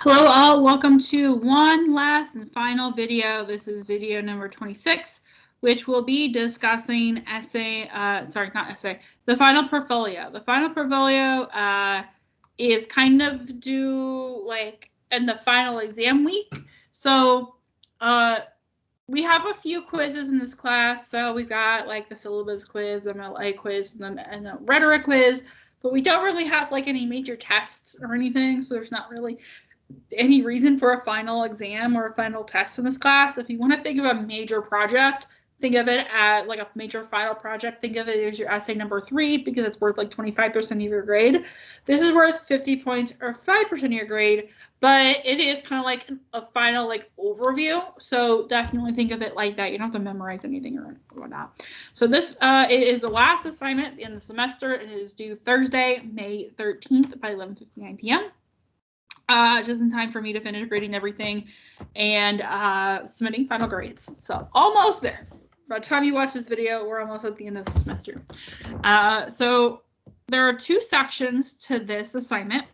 Hello all, welcome to one last and final video. This is video number 26, which will be discussing the final portfolio. The final portfolio is kind of due like in the final exam week. So we have a few quizzes in this class. So we've got like the syllabus quiz, the MLA quiz, and the rhetoric quiz, but we don't really have like any major tests or anything. So there's not really any reason for a final exam or a final test in this class. If you want to think of a major project, think of it as like a major final project. Think of it as your essay number 3 because it's worth like 25% of your grade. This is worth 50 points or 5% of your grade, but it is kind of like a final like overview. So definitely think of it like that. You don't have to memorize anything or whatnot. So this it is the last assignment in the semester. It is due Thursday, May 13th by 11:59 p.m. Just in time for me to finish grading everything and submitting final grades. So almost there. By the time you watch this video, we're almost at the end of the semester. So there are 2 sections to this assignment.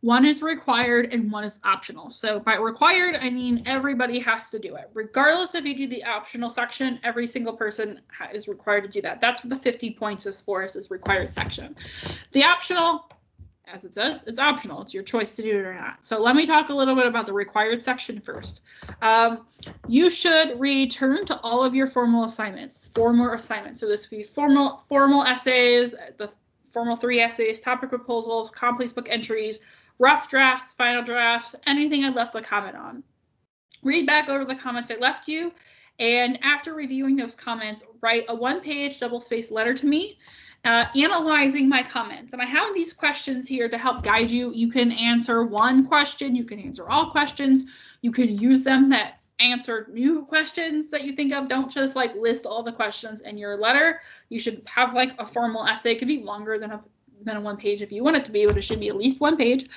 One is required and one is optional. So by required, I mean everybody has to do it. Regardless if you do the optional section, every single person is required to do that. That's what the 50 points is for, is this required section. The optional, as it says, it's optional. It's your choice to do it or not. So let me talk a little bit about the required section first. You should return to all of your formal assignments. So this would be formal essays, the formal 3 essays, topic proposals, complex book entries, rough drafts, final drafts, anything I left a comment on. Read back over the comments I left you, and after reviewing those comments, write a 1-page double-spaced letter to me, analyzing my comments. And I have these questions here to help guide you. You can answer one question, you can answer all questions, you can use them that answer new questions that you think of. Don't just like list all the questions in your letter. You should have like a formal essay. It could be longer than a 1 page if you want it to be, but it should be at least 1 page.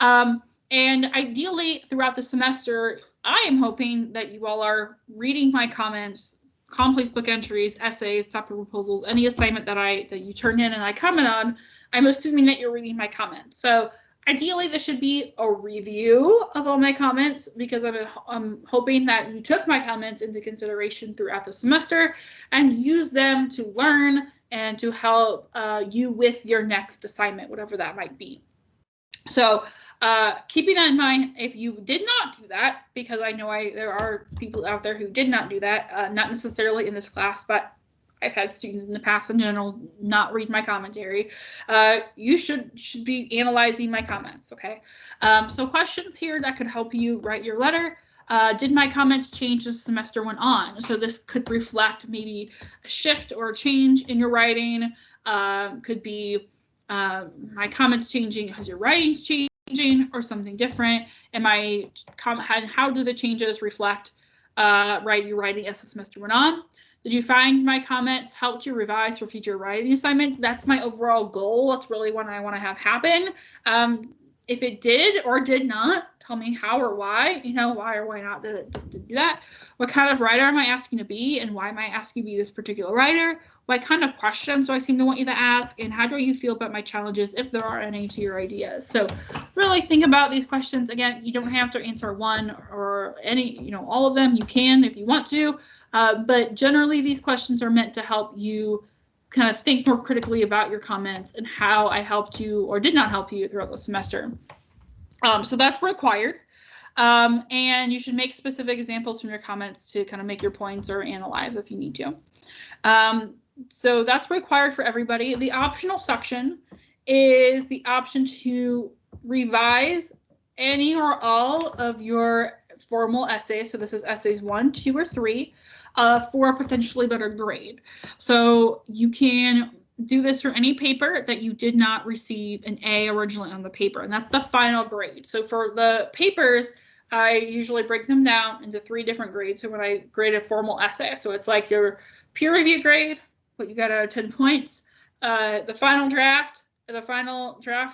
And ideally throughout the semester, I am hoping that you all are reading my comments, complex book entries, essays, topic proposals, any assignment that you turn in and I comment on. I'm assuming that you're reading my comments. So ideally this should be a review of all my comments because I'm hoping that you took my comments into consideration throughout the semester and use them to learn and to help you with your next assignment, whatever that might be. So keeping that in mind, if you did not do that, because I know there are people out there who did not do that, not necessarily in this class, but I've had students in the past in general not read my commentary. You should be analyzing my comments, okay? So questions here that could help you write your letter. Did my comments change as the semester went on? So this could reflect maybe a shift or a change in your writing. Could be my comments changing because your writing's changing or something different. How do the changes reflect your writing as the semester went on? Did you find my comments helped you revise for future writing assignments? That's my overall goal. That's really what I want to have happen. If it did or did not, tell me how or why, why or why not did it do that? What kind of writer am I asking to be, and why am I asking to be this particular writer? What kind of questions do I seem to want you to ask, and how do you feel about my challenges, if there are any, to your ideas? So really think about these questions. Again, you don't have to answer one or any, all of them. You can if you want to, but generally these questions are meant to help you kind of think more critically about your comments and how I helped you or did not help you throughout the semester. So that's required. And you should make specific examples from your comments to kind of make your points or analyze if you need to. So that's required for everybody. The optional section is the option to revise any or all of your formal essays. So this is essays 1, 2, or 3 for a potentially better grade. So you can do this for any paper that you did not receive an A originally on the paper, and that's the final grade. So for the papers, I usually break them down into 3 different grades. So when I grade a formal essay, so it's like your peer review grade, what you got out of 10 points, the final draft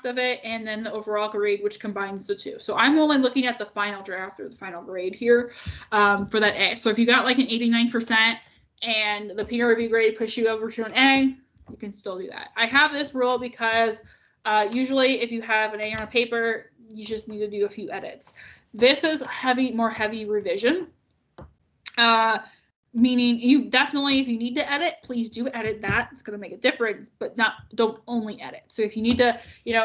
of it, and then the overall grade, which combines the 2. So I'm only looking at the final draft or the final grade here for that A. So if you got like an 89% and the peer review grade pushed you over to an A, you can still do that. I have this rule because usually if you have an A on a paper, you just need to do a few edits. This is more heavy revision. Meaning you definitely, if you need to edit, please do edit that. It's going to make a difference, but don't only edit. So if you need to,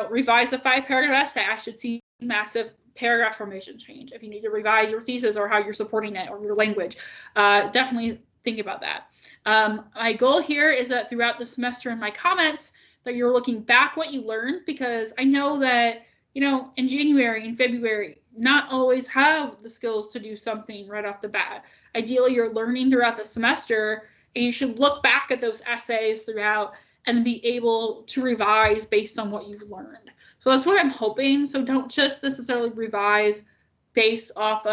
revise a 5-paragraph essay, I should see massive paragraph formation change. If you need to revise your thesis or how you're supporting it or your language, definitely think about that. My goal here is that throughout the semester in my comments that you're looking back what you learned, because I know that, in January and February, not always have the skills to do something right off the bat. Ideally, you're learning throughout the semester, and you should look back at those essays throughout and be able to revise based on what you've learned. So that's what I'm hoping. So don't just necessarily revise based off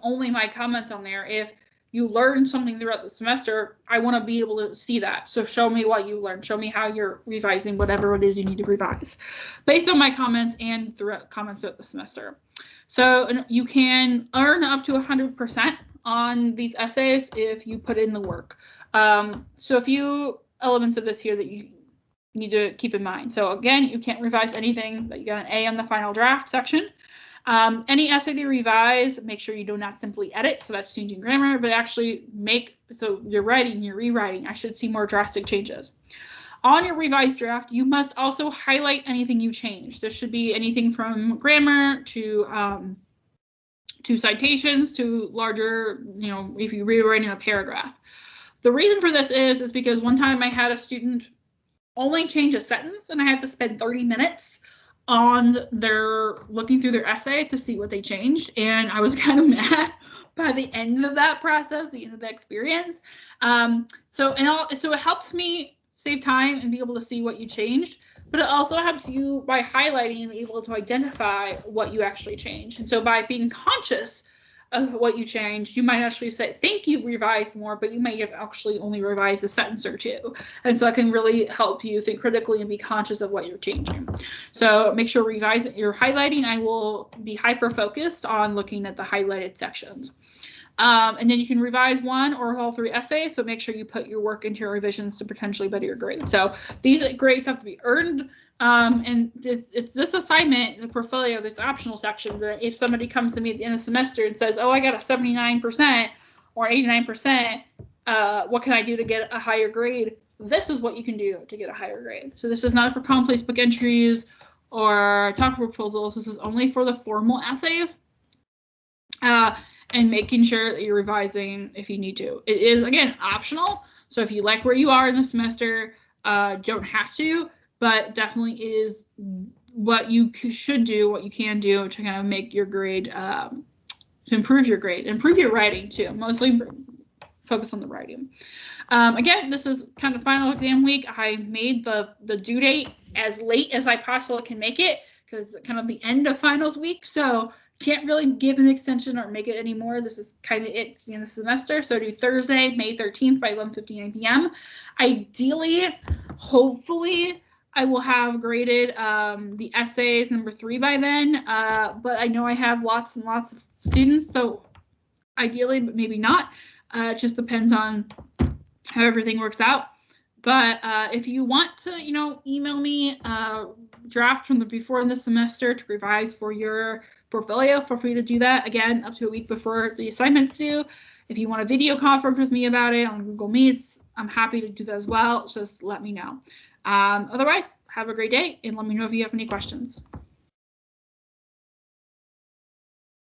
only my comments on there. If you learn something throughout the semester, I want to be able to see that. So show me what you learned. Show me how you're revising whatever it is you need to revise based on my comments and comments throughout the semester. So you can earn up to 100% on these essays if you put in the work. So a few elements of this here that you need to keep in mind. So again, you can't revise anything that you got an A on the final draft section. Any essay that you revise, make sure you do not simply edit, so that's changing grammar, but actually so you're writing, you're rewriting. I should see more drastic changes. On your revised draft, you must also highlight anything you changed. This should be anything from grammar to citations to larger, if you're rewriting a paragraph. The reason for this is because one time I had a student only change a sentence and I had to spend 30 minutes on looking through their essay to see what they changed, and I was kind of mad by the end of that process, the end of the experience. So it helps me save time and be able to see what you changed, but it also helps you by highlighting and be able to identify what you actually changed. And so by being conscious of what you changed, you might actually think you revised more, but you may have actually only revised a sentence or two. And so it can really help you think critically and be conscious of what you're changing. So make sure you're highlighting. I will be hyper-focused on looking at the highlighted sections. And then you can revise one or all 3 essays, so make sure you put your work into your revisions to potentially better your grade. So these grades have to be earned. And it's this assignment, the portfolio, this optional section, that if somebody comes to me at the end of the semester and says, oh, I got a 79% or 89%, what can I do to get a higher grade? This is what you can do to get a higher grade. So this is not for complex book entries or topic proposals. This is only for the formal essays. And making sure that you're revising if you need to. It is, again, optional. So if you like where you are in the semester, don't have to, but definitely is what you should do, what you can do to kind of make your grade, to improve your grade, improve your writing too. Mostly focus on the writing. Again, this is kind of final exam week. I made the due date as late as I possibly can make it because kind of the end of finals week. So can't really give an extension or make it anymore. This is kind of it. It's the end of the semester. So do Thursday, May 13th by 11:59 p.m. Ideally, hopefully, I will have graded the essays number 3 by then. But I know I have lots and lots of students, so ideally, but maybe not. It just depends on how everything works out. But if you want to, email me draft from before in the semester to revise for your portfolio, feel free to do that. Again, up to a week before the assignments due. If you want a video conference with me about it on Google Meets, I'm happy to do that as well. Just let me know. Otherwise, have a great day and let me know if you have any questions.